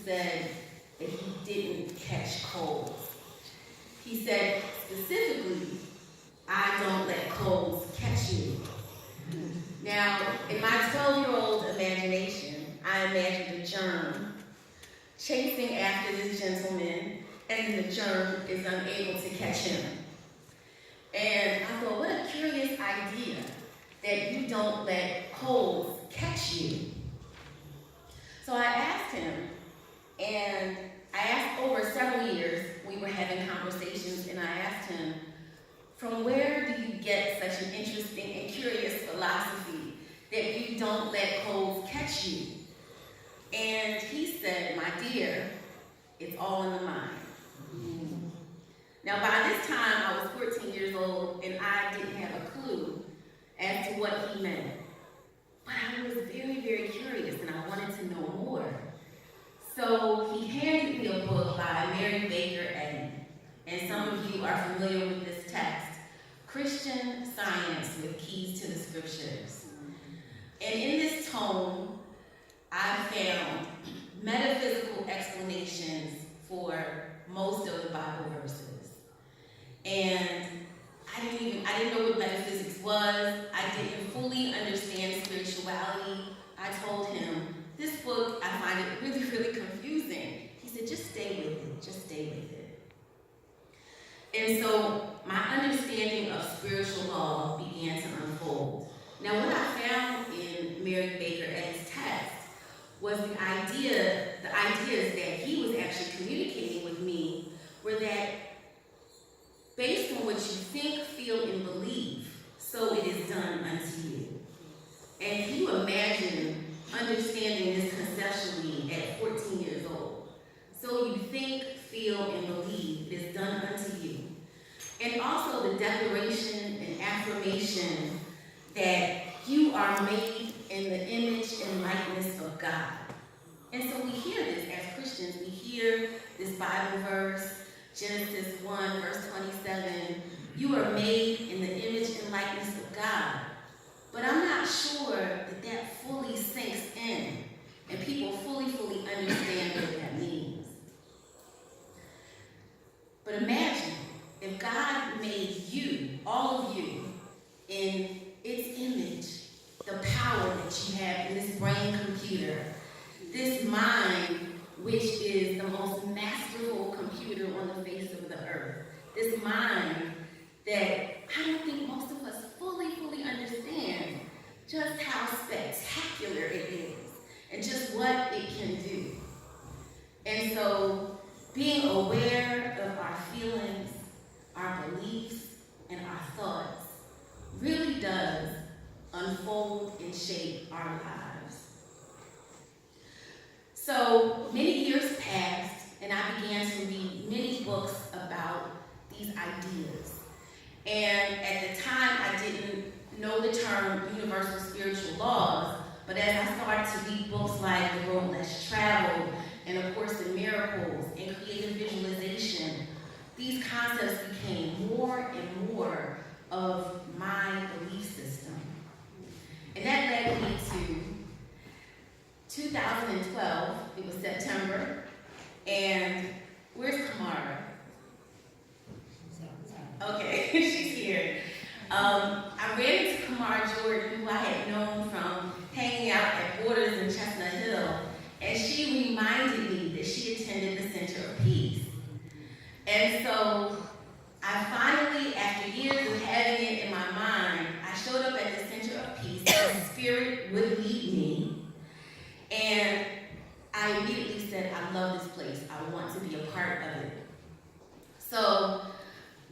said that he didn't catch colds. He said specifically, I don't let colds catch you. Now, in my 12-year-old imagination, I imagined a germ chasing after this gentleman, and the germ is unable to catch him. And I thought, what a curious idea that you don't let colds catch you. So I asked him, and I asked over several years, we were having conversations, and I asked him, from where do you get such an interesting and curious philosophy that you don't let colds catch you? And he said, my dear, it's all in the mind. Now, by this time, I was 14 years old, and I didn't have a clue as to what he meant. But I was very, very curious, and I wanted to know more. So he handed me a book by Mary Baker Eddy, and some of you are familiar with this text, Christian Science with Keys to the Scriptures. And in this tome, I found metaphysical explanations for most of the Bible verses. And I didn't know what metaphysics was. I didn't fully understand spirituality. I told him, this book, I find it really, really confusing. He said, just stay with it, just stay with it. And so my understanding of spiritual law began to unfold. Now, what I found in Mary Baker Eddy's text was the ideas that he was actually communicating with me were that based on what you think, feel, and believe, so it is done unto you. And can you imagine understanding this conceptually at 14 years old? So you think, feel, and believe it is done unto you. And also the declaration and affirmation that you are made in the image and likeness of God. And so we hear this as Christians. We hear this Bible verse, Genesis 1, verse 27, you are made in the image and likeness of God. But I'm not sure that that fully sinks in and people fully understand what that means. But imagine if God made you, all of you, in its image, the power that you have in this brain computer, this mind, which is the most masterful computer on the face of the earth. This mind that I don't think most of us fully understand just how spectacular it is and just what it can do. And so being aware of our feelings, our beliefs, and our thoughts really does unfold and shape our lives. So many years passed, and I began to read many books about these ideas. And at the time, I didn't know the term universal spiritual laws, but as I started to read books like The Road Less Traveled, and of course The Miracles, and Creative Visualization, these concepts became more and more of my belief system. And that led me to 2012, it was September, and where's Kamara? Okay, she's here. I ran into Kamara Jordan, who I had known from hanging out at Borders in Chestnut Hill, and she reminded me that she attended the Center of Peace. And so I finally, after years of having it in my mind, I showed up at the Center of Peace, the Spirit would lead me, and I immediately said, I love this place, I want to be a part of it. So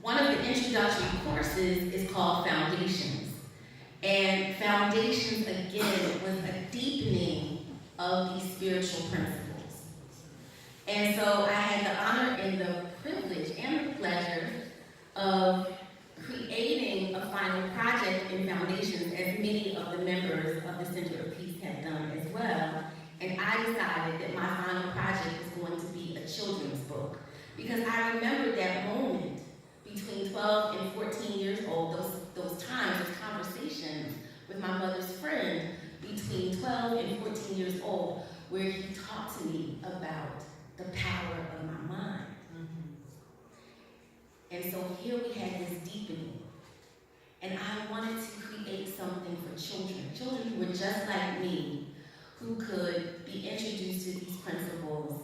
one of the introductory courses is called Foundations. And Foundations, again, was a deepening of these spiritual principles. And so I had the honor and the privilege and the pleasure of creating a final project in Foundations, as many of the members of the Center of Peace have done as well. And I decided that my final project was going to be a children's book, because I remembered that moment between 12 and 14 years old, those times, those conversations with my mother's friend between 12 and 14 years old, where he talked to me about here we had this deepening. And I wanted to create something for children who were just like me, who could be introduced to these principles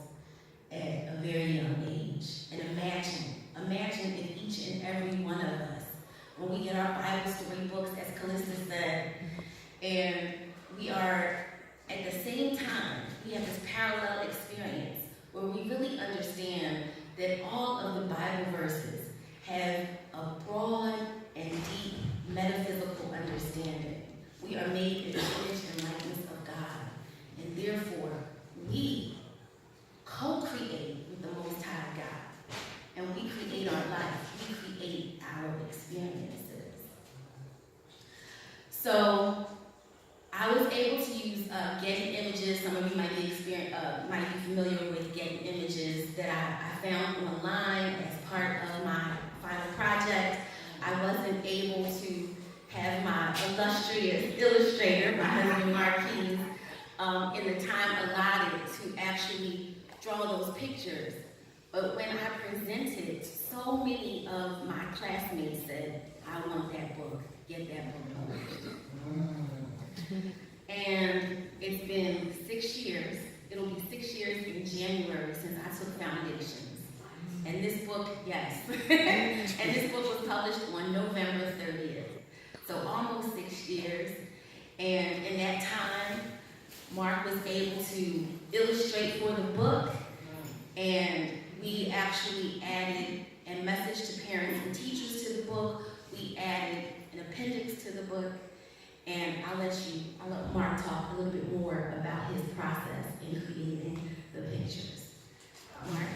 at a very young age. And imagine if each and every one of us, when we get our Bible story books, as Calista said, and we are, at the same time, we have this parallel experience where we really understand that all of the Bible verses have a broad and deep metaphysical understanding. We are made in the image and likeness of God, and therefore we co-create with the Most High God, and we create our life, we create our experiences. So I was able to use Getty Images. Some of you might be familiar with Getty Images that I found online as part of my final project. I wasn't able to have my illustrious illustrator, my husband Mark Keys, in the time allotted to actually draw those pictures. But when I presented, so many of my classmates said, I want that book, get that book published. And it's been 6 years, it'll be 6 years in January since I took foundations. And this book, yes, and this book was published on November 30th. So almost 6 years. And in that time, Mark was able to illustrate for the book, and we actually added a message to parents and teachers to the book. We added an appendix to the book, and I'll let Mark talk a little bit more about his process in creating the pictures. Mark?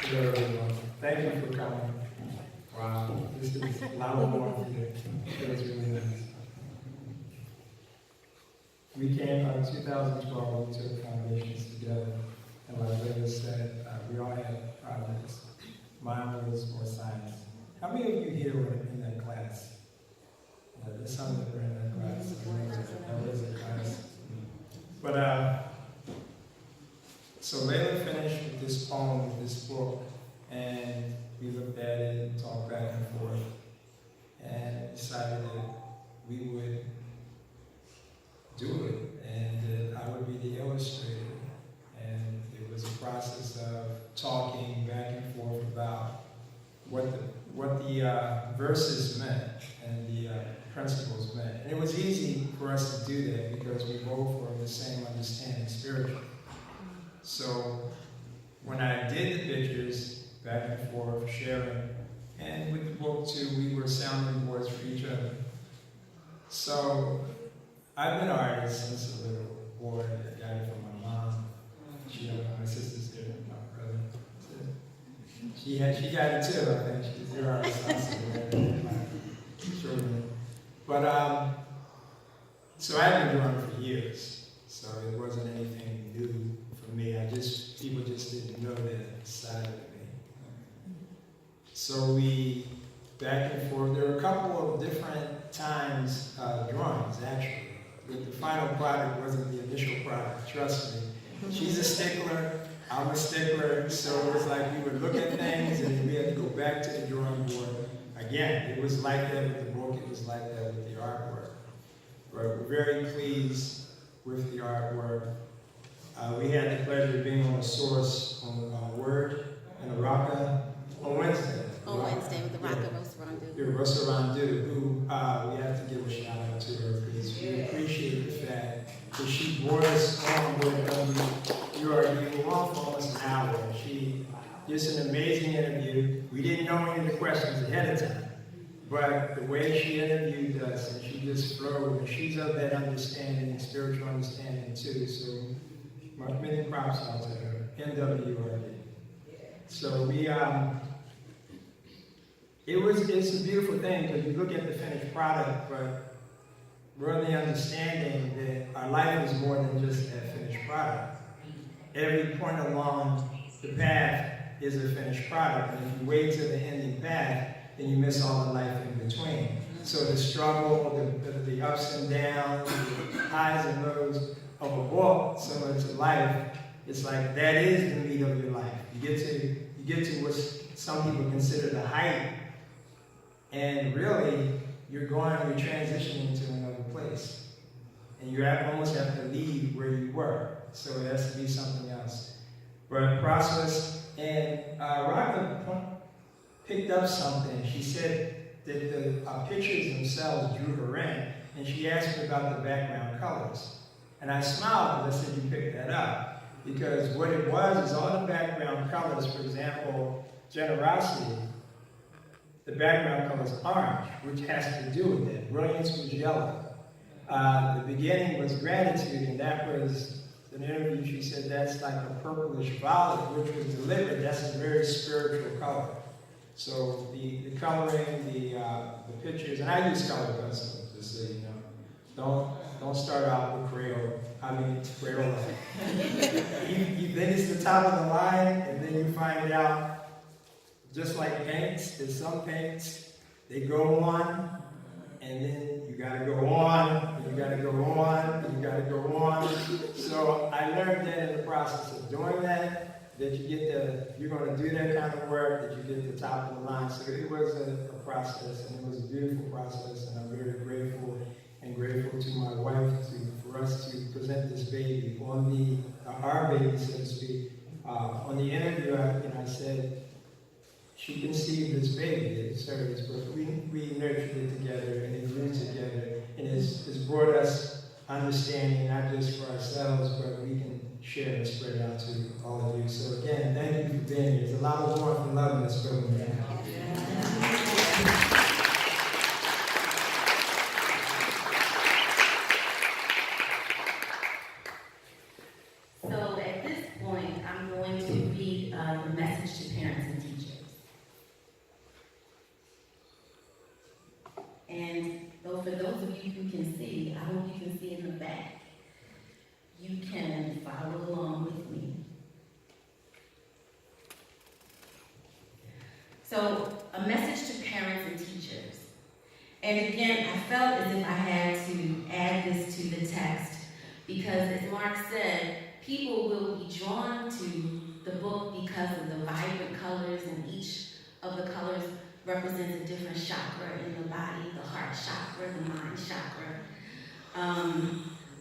Hello, everyone. Thank you for coming. Wow, this is a lot more today. It was really nice. We came out in 2012, we took foundations together, and like Leila said, we all had projects. Mine was more science. How many of you here were in that class? There's some that were in that class. That was a class. But, so Leila finished with this poem, with this book, and we looked at it and talked back and forth, and decided that we would do it, and that I would be the illustrator. And it was a process of talking back and forth about what the verses meant and the principles meant. And it was easy for us to do that because we both were of the same understanding spiritually. So when I did the pictures, back and forth, sharing, and with the book too, we were sounding boards for each other. So I've been an artist since a little boy. I got it from my mom. My sister's here, my brother. She got it too, I think. She's your artist also, my children. But so I've been drawing for years. So it wasn't anything new for me. People just didn't know that side of me. So we back and forth. There were a couple of different times drawings actually. But the final product wasn't the initial product, trust me. She's a stickler, I'm a stickler, so it was like we would look at things and we had to go back to the drawing board. Again, it was like that with the book, it was like that with the artwork. But we're very pleased with the artwork. We had the pleasure of being on a source on Word and a Raka on Wednesday. On Wednesday with the Raka Rosarandu. The Rosarandu, who we have to give a shout out to her because we appreciate the fact that she brought us on with you were on for almost an hour. She just an amazing interview. We didn't know any of the questions ahead of time, but the way she interviewed us and she just flowed, and she's of that understanding, spiritual understanding too. So many props out to her. MWRD. So we it's a beautiful thing because you look at the finished product, but we're on the understanding that our life is more than just that finished product. Every point along the path is a finished product, and if you wait to the ending path, then you miss all the life in between. So the struggle, the ups and downs, the highs and lows, of a book similar to life, it's like that is the meat of your life. You get to what some people consider the height, and really you're transitioning to another place. And you almost have to leave where you were. So it has to be something else. But process, and Rhonda picked up something. She said that the pictures themselves drew her in, and she asked me about the background colors. And I smiled because I said, you picked that up. Because what it was is all the background colors, for example, generosity, the background color is orange, which has to do with it. Brilliance was yellow. The beginning was gratitude, and that was, in an interview she said that's like a purplish violet, which was delivered. That's a very spiritual color. So the coloring, the pictures, and I use color pencils, just so you know. Don't start out with Crayola. You think it's the top of the line, and then you find out, just like paints, there's some paints, they go on, and then you gotta go on, and you gotta go on, and you gotta go on. So I learned that in the process of doing that you're gonna do that kind of work, that you get the top of the line. So it was a process, and it was a beautiful process, and I'm very grateful to my wife for us to present this baby on our baby, so to speak. On the interview, I said, she conceived this baby, it's hers, but we nurtured it together, and it grew together, and it's brought us understanding, not just for ourselves, but we can share and spread out to all of you. So again, thank you for being here. There's a lot of warmth and love in this building right now. So at this point, I'm going to read the message to parents and teachers. And for those of you who can see, I hope you can see in the back. You can follow along with me. So, a message to parents and teachers. And again, I felt as if I had to add this to the text because, as Mark said, people will be drawn to the book because of the vibrant colors, and each of the colors represents a different chakra in the body, the heart chakra, the mind chakra.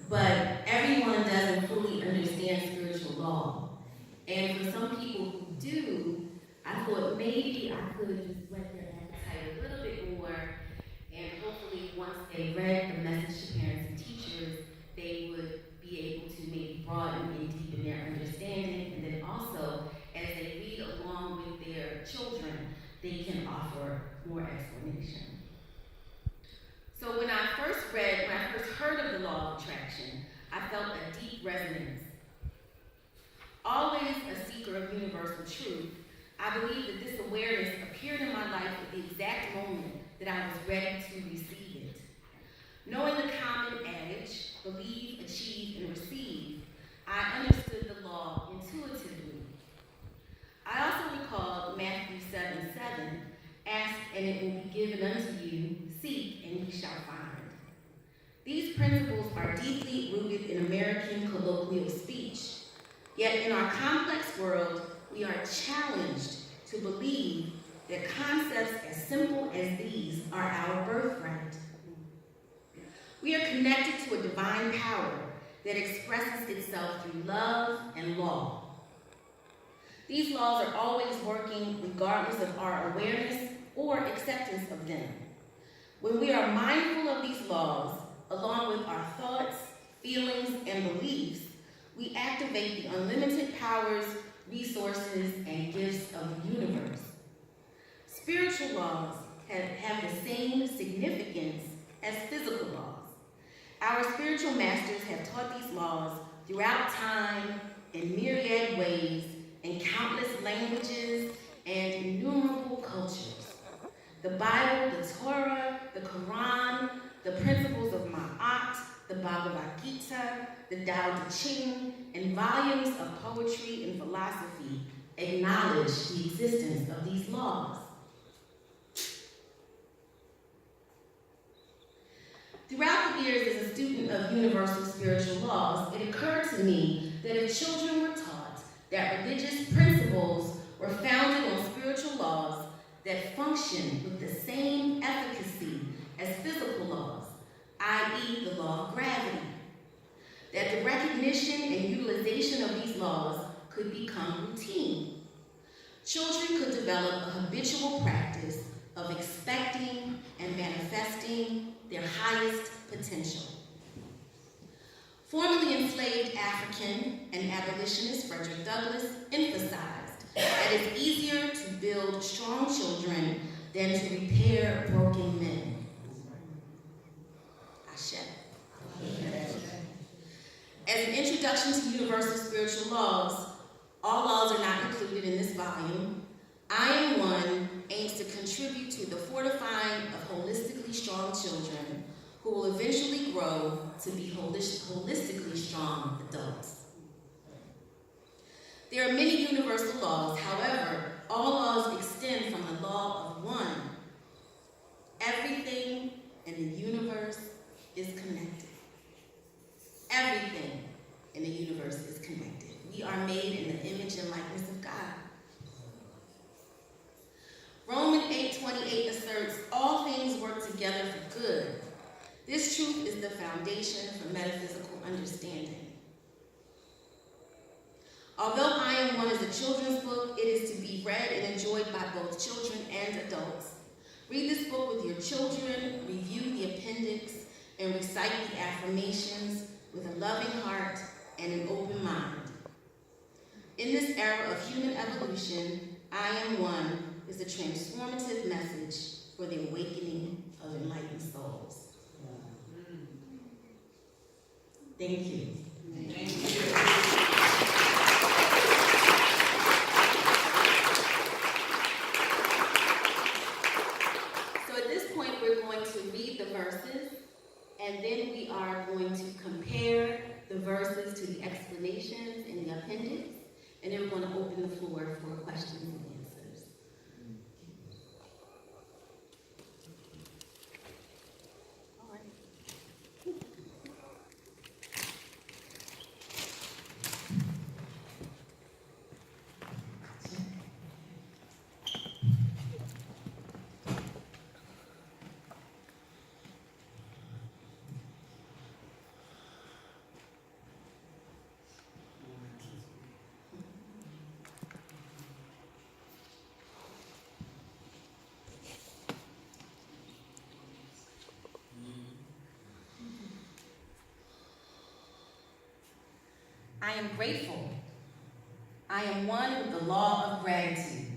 But everyone doesn't fully understand spiritual law. And for some people who do, I thought maybe I could just whet their appetite a little bit more, and hopefully once they read the message to parents and teachers, they would be able to maybe broaden and deepen their understanding, and then also, as they read along with their children, they can offer more explanation. So when I first heard of the law of attraction, I felt a deep resonance. Always a seeker of universal truth, I believe that this awareness appeared in my life at the exact moment that I was ready to receive it. Knowing the common adage, believe, achieve, and receive, I understood the law intuitively. I also recalled Matthew 7:7, ask and it will be given unto you, seek and you shall find. These principles are deeply rooted in American colloquial speech, yet in our complex world, we are challenged to believe that concepts as simple as these are our birthright. We are connected to a divine power that expresses itself through love and law. These laws are always working regardless of our awareness or acceptance of them. When we are mindful of these laws, along with our thoughts, feelings, and beliefs, we activate the unlimited powers, resources, and gifts of the universe. Spiritual laws have the same significance as physical laws. Our spiritual masters have taught these laws throughout time in myriad ways, in countless languages and innumerable cultures. The Bible, the Torah, the Quran, the principles of Ma'at, the Bhagavad Gita, the Tao Te Ching, and volumes of poetry and philosophy acknowledge the existence of these laws. Throughout the 5 years as a student of universal spiritual laws, it occurred to me that if children were taught that religious principles were founded on spiritual laws that function with the same efficacy as physical laws, i.e. the law of gravity, that the recognition and utilization of these laws could become routine. Children could develop a habitual practice of expecting and manifesting their highest potential. Formerly enslaved African and abolitionist Frederick Douglass emphasized that it's easier to build strong children than to repair broken men. Ashe. As an introduction to universal spiritual laws, all laws are not included in this volume. I Am One aims to contribute to the fortifying of holistically strong children who will eventually grow to be holistically strong adults. There are many universal laws. However, all laws extend from the law of one. Everything in the universe is connected. Everything in the universe is connected. We are made in the image and likeness of God. Romans 8:28 asserts, all things work together for good. This truth is the foundation for metaphysical understanding. Although I Am One is a children's book, it is to be read and enjoyed by both children and adults. Read this book with your children, review the appendix, and recite the affirmations with a loving heart and an open mind. In this era of human evolution, I Am One is a transformative message for the awakening of enlightened souls. Thank you. Thank you. So at this point, we're going to read the verses, and then we are going to compare the verses to the explanations in the appendix, and then we're going to open the floor for questions and answers. All right. I am grateful. I am one with the law of gratitude.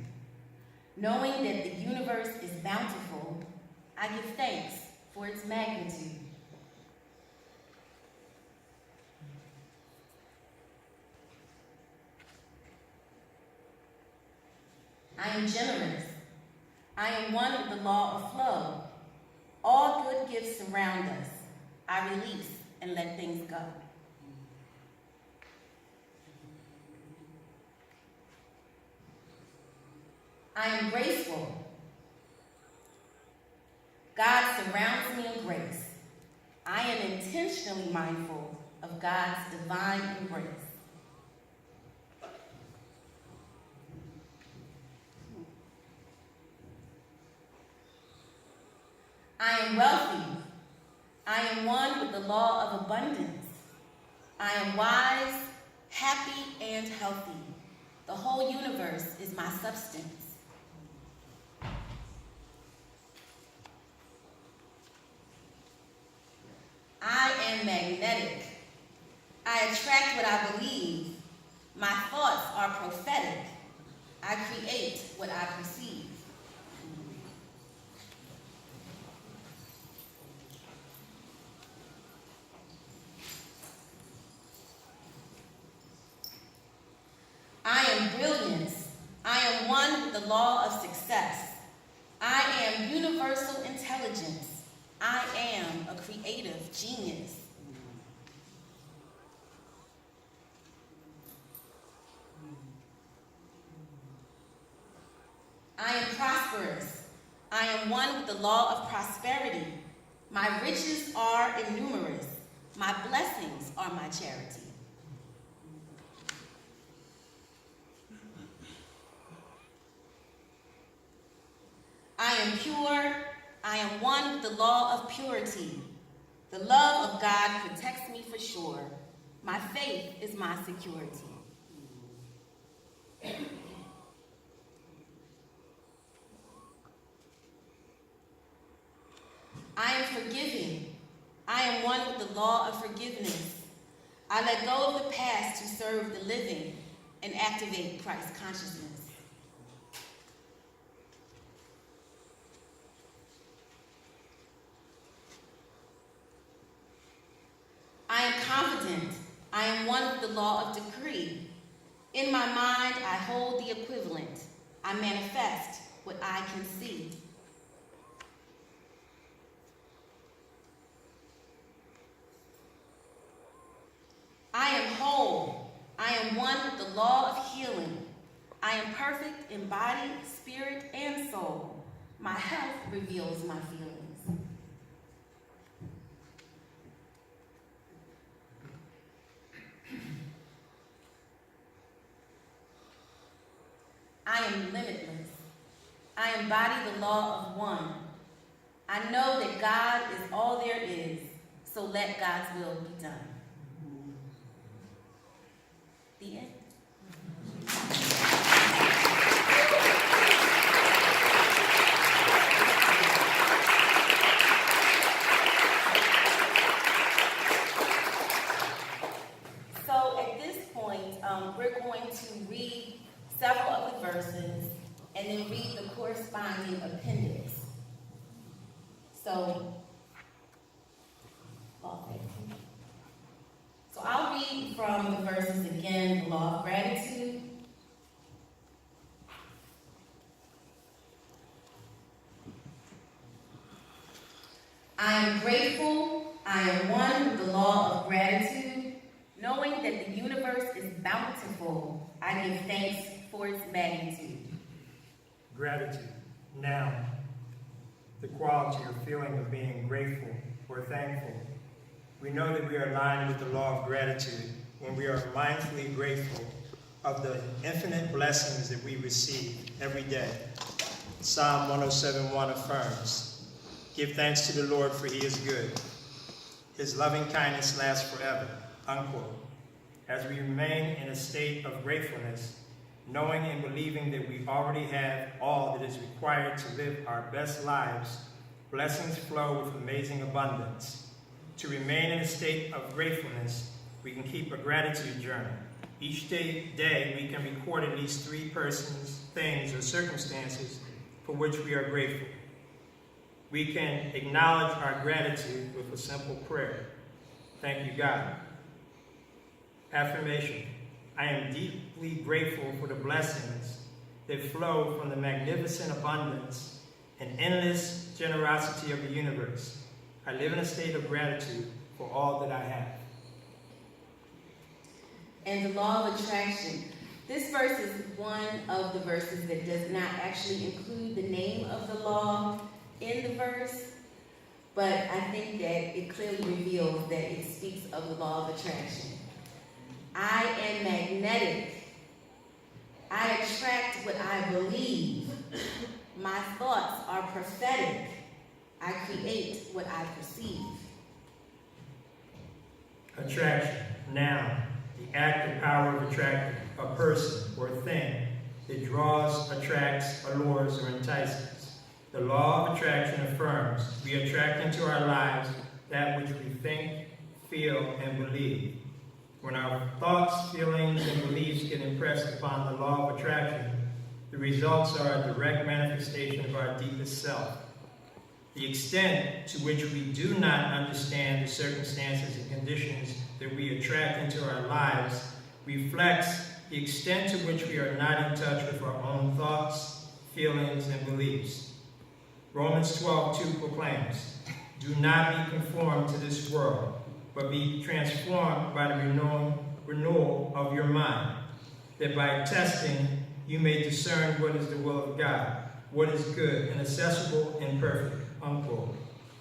Knowing that the universe is bountiful, I give thanks for its magnitude. I am generous. I am one with the law of flow. All good gifts surround us. I release and let things go. I am graceful. God surrounds me in grace. I am intentionally mindful of God's divine embrace. I am wealthy. I am one with the law of abundance. I am wise, happy, and healthy. The whole universe is my substance. I am magnetic. I attract what I believe. My thoughts are prophetic. I create what I perceive. I am brilliance. I am one with the law of success. I am universal intelligence. I am a creative genius. I am prosperous. I am one with the law of prosperity. My riches are innumerous. My blessings are my charity. I am pure. I am one with the law of purity. The love of God protects me for sure. My faith is my security. I am forgiving. I am one with the law of forgiveness. I let go of the past to serve the living and activate Christ consciousness. I am confident. I am one with the law of decree. In my mind, I hold the equivalent. I manifest what I can see. I am whole. I am one with the law of healing. I am perfect in body, spirit, and soul. My health reveals my feelings. I am limitless. I embody the law of one. I know that God is all there is, so let God's will be done. The end. So at this point, we're going to read several of the verses and then read the corresponding appendix. So I'll read from the verses again, the law of gratitude. I am grateful. I am one with the law of gratitude. Knowing that the universe is bountiful, I give thanks for its magnitude. Gratitude. Now, the quality or feeling of being grateful or thankful. We know that we are aligned with the law of gratitude when we are mindfully grateful of the infinite blessings that we receive every day. Psalm 107:1 affirms, "Give thanks to the Lord, for he is good. His loving kindness lasts forever," unquote. As we remain in a state of gratefulness, knowing and believing that we already have all that is required to live our best lives, blessings flow with amazing abundance. To remain in a state of gratefulness, we can keep a gratitude journal. Each day we can record at least 3 persons, things, or circumstances for which we are grateful. We can acknowledge our gratitude with a simple prayer. Thank you, God. Affirmation. I am deeply grateful for the blessings that flow from the magnificent abundance and endless generosity of the universe. I live in a state of gratitude for all that I have. And the law of attraction. This verse is one of the verses that does not actually include the name of the law in the verse, but I think that it clearly reveals that it speaks of the law of attraction. I am magnetic. I attract what I believe. My thoughts are prophetic. I create what I perceive. Attraction. Noun. The active power of attracting a person or thing that draws, attracts, allures, or entices. The law of attraction affirms we attract into our lives that which we think, feel, and believe. When our thoughts, feelings, and beliefs get impressed upon the law of attraction, the results are a direct manifestation of our deepest self. The extent to which we do not understand the circumstances and conditions that we attract into our lives reflects the extent to which we are not in touch with our own thoughts, feelings, and beliefs. Romans 12:2 proclaims, "Do not be conformed to this world, but be transformed by the renewal of your mind, that by testing you may discern what is the will of God, what is good and accessible and perfect," unquote.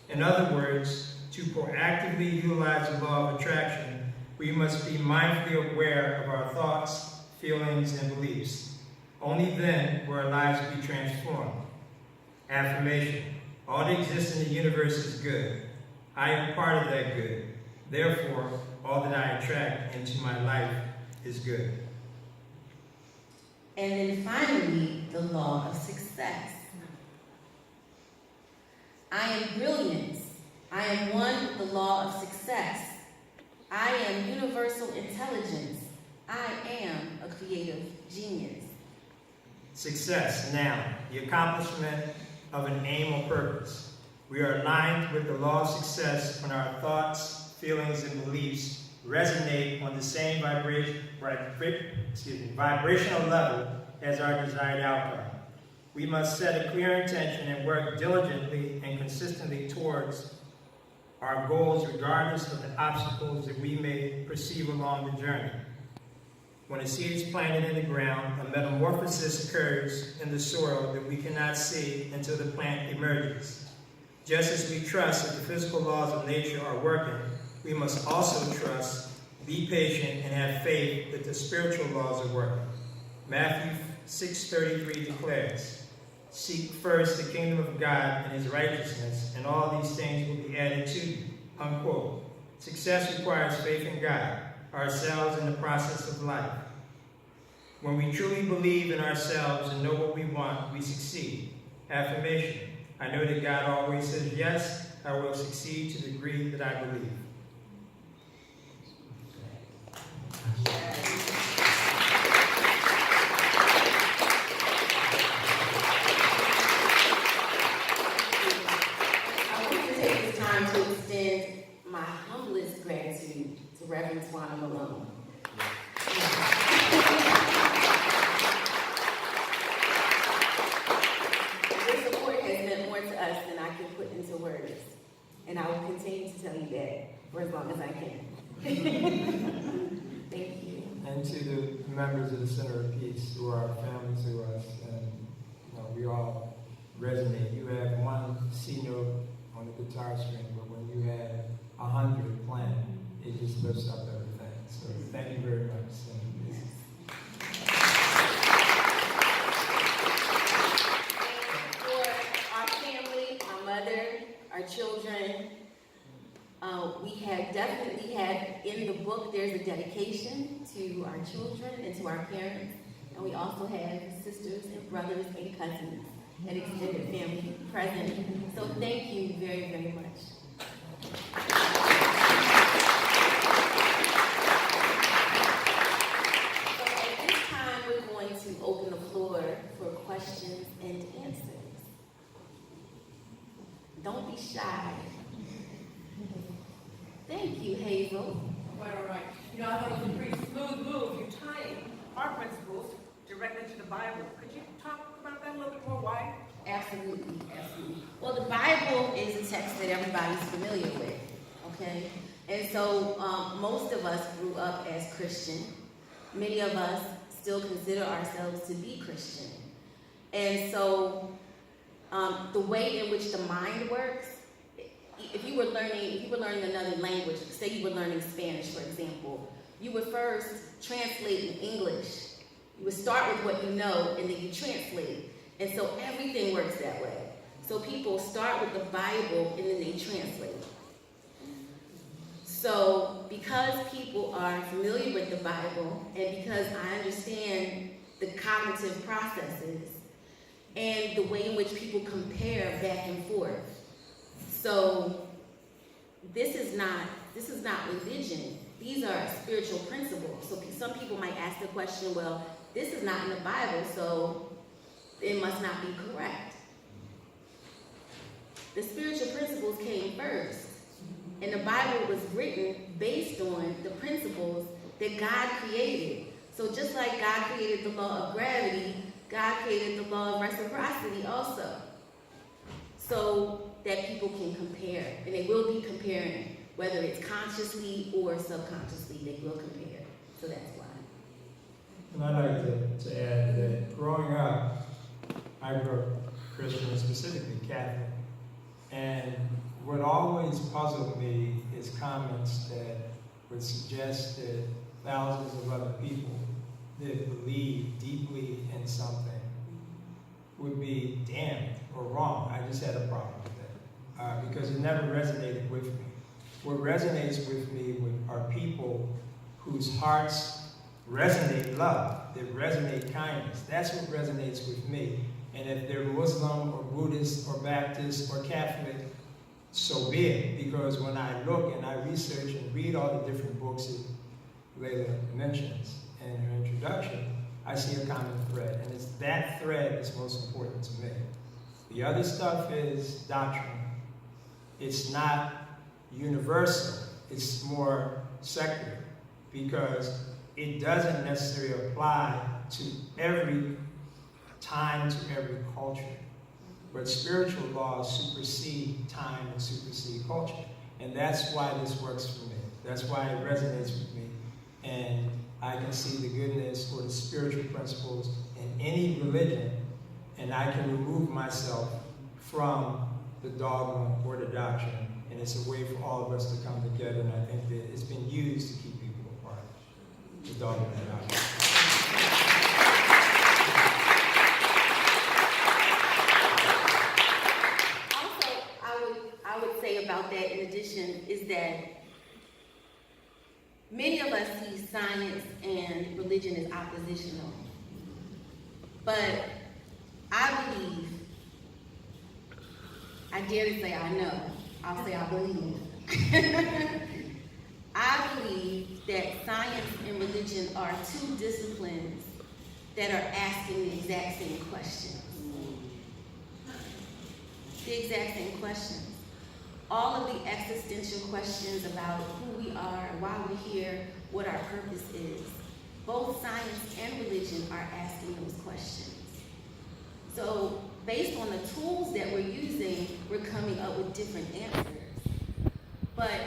In other words, to proactively utilize the law of attraction, we must be mindfully aware of our thoughts, feelings, and beliefs. Only then will our lives be transformed. Affirmation. All that exists in the universe is good. I am part of that good. Therefore, all that I attract into my life is good. And then finally, the law of success. I am brilliance. I am one with the law of success. I am universal intelligence. I am a creative genius. Success, noun, the accomplishment of an aim or purpose. We are aligned with the law of success when our thoughts, feelings, and beliefs resonate on the same vibrational level as our desired outcome. We must set a clear intention and work diligently and consistently towards our goals regardless of the obstacles that we may perceive along the journey. When a seed is planted in the ground, a metamorphosis occurs in the soil that we cannot see until the plant emerges. Just as we trust that the physical laws of nature are working, we must also trust, be patient, and have faith that the spiritual laws are working. Matthew 6:33 declares, "Seek first the kingdom of God and his righteousness, and all these things will be added to you." Unquote. Success requires faith in God, ourselves, and the process of life. When we truly believe in ourselves and know what we want, we succeed. Affirmation. I know that God always says yes. I will succeed to the degree that I believe. I want to take this time to extend my humblest gratitude to Reverend Twana Malone. Your support has meant more to us than I can put into words, and I will continue to tell you that for as long as I can. Thank you. And to the members of the Center of Peace who are family to us, and we all resonate. You have one C note on the guitar string, but when you have 100 playing, it just lifts up everything. So thank you very much. For our family, our mother, our children, we have definitely had in the book, there's a dedication to our children and to our parents. And we also have sisters and brothers and cousins and extended family present. So thank you very, very much. So at this time, we're going to open the floor for questions and answers. Don't be shy. Thank you, Hazel. All right. I thought it was a pretty smooth move. You tying our principles directly to the Bible. Could you talk about that a little bit more? Why? Absolutely, absolutely. Well, the Bible is a text that everybody's familiar with, okay? And so most of us grew up as Christian. Many of us still consider ourselves to be Christian. And so the way in which the mind works, if you were learning another language, say you were learning Spanish, for example, you would first translate in English. You would start with what you know, and then you translate. And so everything works that way. So people start with the Bible, and then they translate. So because people are familiar with the Bible, and because I understand the cognitive processes, and the way in which people compare back and forth. So this is not religion. These are spiritual principles. So some people might ask the question, well, this is not in the Bible, so it must not be correct. The spiritual principles came first. And the Bible was written based on the principles that God created. So just like God created the law of gravity, God created the law of reciprocity also. So that people can compare. And they will be comparing, whether it's consciously or subconsciously, they will compare. So that's why. And I'd like to add that growing up, I grew up Christian, specifically Catholic. And what always puzzled me is comments that would suggest that thousands of other people that believe deeply in something would be damned or wrong. I just had a problem with that because it never resonated with me. What resonates with me are people whose hearts resonate love, that resonate kindness. That's what resonates with me. And if they're Muslim or Buddhist or Baptist or Catholic, so be it. Because when I look and I research and read all the different books that Layla mentions in her introduction, I see a common thread. And it's that thread that's most important to me. The other stuff is doctrine. It's not universal. It's more secular because it doesn't necessarily apply to every time, to every culture. But spiritual laws supersede time and supersede culture. And that's why this works for me. That's why it resonates with me. And I can see the goodness or the spiritual principles in any religion, and I can remove myself from the dogma or the doctrine. And it's a way for all of us to come together, and I think that it's been used to keep people apart, the dogma and the doctrine. I would say about that in addition is that many of us see science and religion as oppositional. But I believe, I dare to say I know, I'll say I believe. I believe that science and religion are two disciplines that are asking the exact same questions. The exact same questions. All of the existential questions about who we are, why we're here, what our purpose is. Both science and religion are asking those questions. So based on the tools that we're using, we're coming up with different answers. But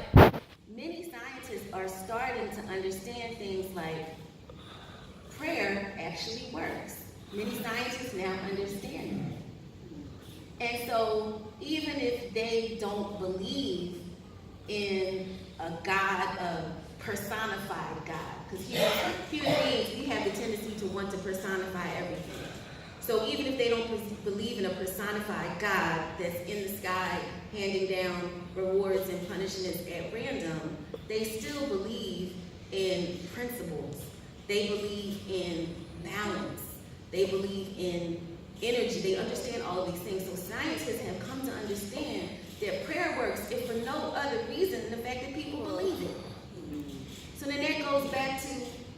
many scientists are starting to understand things like prayer actually works. Many scientists now understand that. And so even if they don't believe in a God, a personified God, because human beings, we have the tendency to want to personify everything. So even if they don't believe in a personified God that's in the sky handing down rewards and punishments at random, they still believe in principles. They believe in balance. They believe in energy. They understand all of these things. So scientists have come to understand that prayer works if for no other reason than the fact that people believe it. So then that goes back to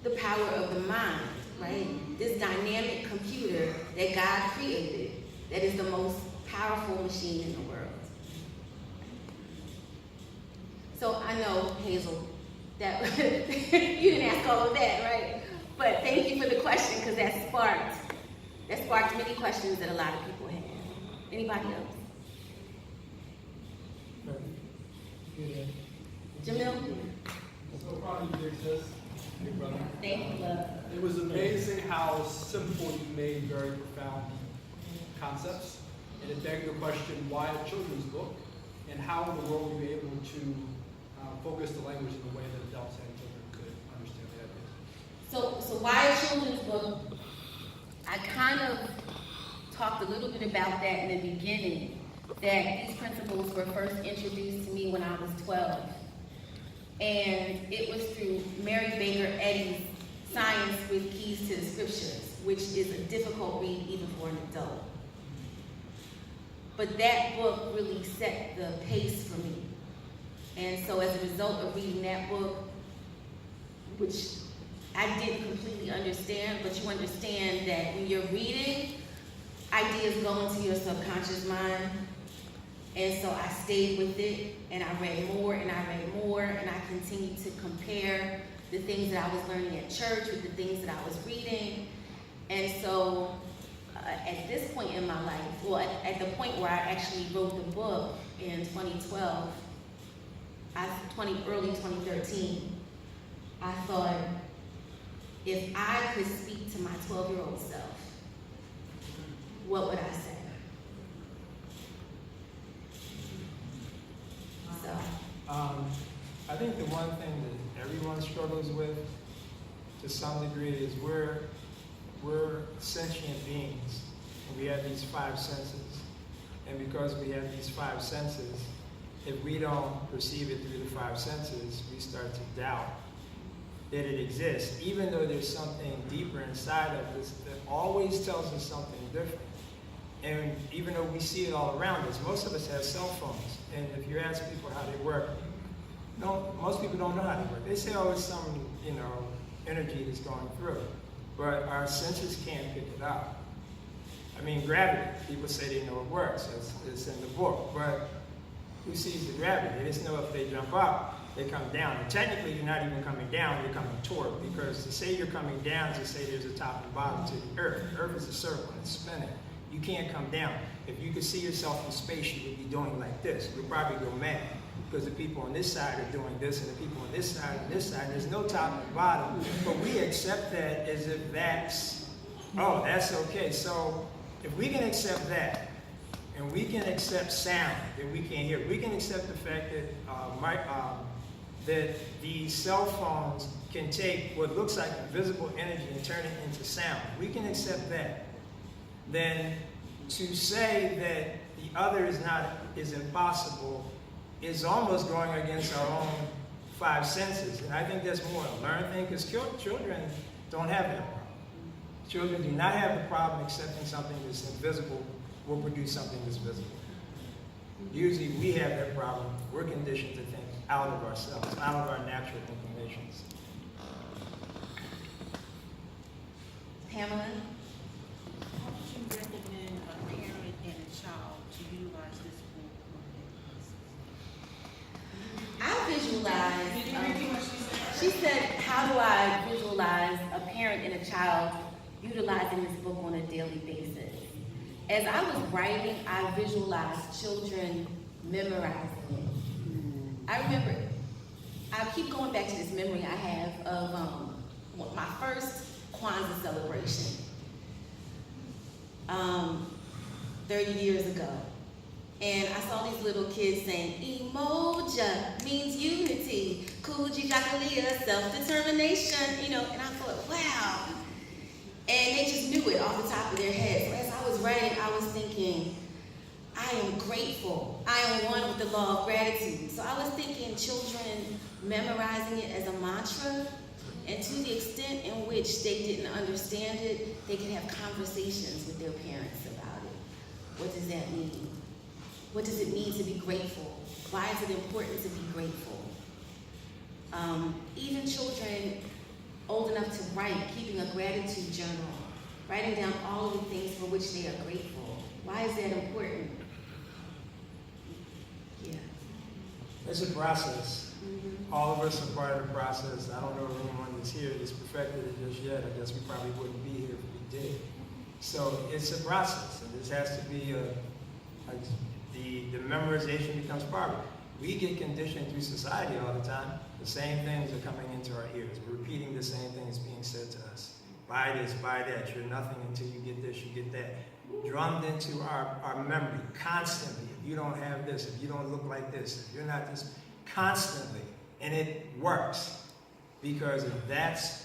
the power of the mind, right? This dynamic computer that God created that is the most powerful machine in the world. So I know, Hazel, that you didn't ask all of that, right? But thank you for the question because that sparked many questions that a lot of people have. Anybody else? Jamil? So probably big sis, big brother. Thank you, love. It was amazing how simple you made very profound concepts. And it begged the question, why a children's book? And how in the world would you be able to focus the language in a way that adults and children could understand the ideas? So why a children's book? I kind of talked a little bit about that in the beginning, that these principles were first introduced to me when I was 12. And it was through Mary Baker Eddy's Science with Keys to the Scriptures, which is a difficult read even for an adult. But that book really set the pace for me. And so as a result of reading that book, which I didn't completely understand, but you understand that when you're reading, ideas go into your subconscious mind. And so I stayed with it, and I read more, and I read more, and I continued to compare the things that I was learning at church with the things that I was reading. And so at this point in my life, well, at the point where I actually wrote the book in 2012, early 2013, I thought, if I could speak to my 12-year-old self, what would I say? So, I think the one thing that everyone struggles with, to some degree, is we're sentient beings, and we have these five senses. And because we have these five senses, if we don't perceive it through the five senses, we start to doubt that it exists, even though there's something deeper inside of us that always tells us something different. And even though we see it all around us, most of us have cell phones. And if you ask people how they work, most people don't know how they work. They say, oh, it's some, energy that's going through it. But our senses can't pick it up. I mean, gravity, people say they know it works. It's in the book. But who sees the gravity? They just know if they jump up, they come down. And technically, you're not even coming down, you're coming toward. Because to say you're coming down is to say there's a top and bottom to the earth. The earth is a circle, it's spinning. You can't come down. If you could see yourself in space, you would be doing like this. You'll probably go mad. Because the people on this side are doing this, and the people on this side and this side, there's no top and bottom. But we accept that as if that's okay. So if we can accept that, and we can accept sound that we can't hear, we can accept the fact that that these cell phones can take what looks like invisible energy and turn it into sound. We can accept that. Then to say that the other is impossible is almost going against our own five senses. And I think that's more a learned thing, because children don't have that problem. Children do not have the problem accepting something that's invisible will produce something that's visible. Usually we have that problem. We're conditioned to think out of ourselves, out of our natural inclinations. Pamela? How would you recommend a parent and a child to utilize this book on I visualize, Can you repeat what she said? she said, how do I visualize a parent and a child utilizing this book on a daily basis? As I was writing, I visualized children memorizing it. I remember, I keep going back to this memory I have of my first Kwanzaa celebration 30 years ago. And I saw these little kids saying, Emoja means unity, Kuji Jakalia, self-determination, and I thought, wow. And they just knew it off the top of their heads. So as I was writing, I was thinking, I am grateful. I am one with the law of gratitude. So I was thinking children memorizing it as a mantra, and to the extent in which they didn't understand it, they could have conversations with their parents about it. What does that mean? What does it mean to be grateful? Why is it important to be grateful? Even children old enough to write, keeping a gratitude journal, writing down all of the things for which they are grateful. Why is that important? Yeah. It's a process. All of us are part of the process. I don't know if anyone that's here that's perfected it just yet. I guess we probably wouldn't be here if we did. So it's a process, and this has to be the memorization becomes part of it. We get conditioned through society all the time. The same things are coming into our ears. We're repeating the same things being said to us. Buy this, buy that. You're nothing until you get this, you get that. Drummed into our memory constantly. If you don't have this, if you don't look like this, if you're not this, constantly. And it works. Because if that's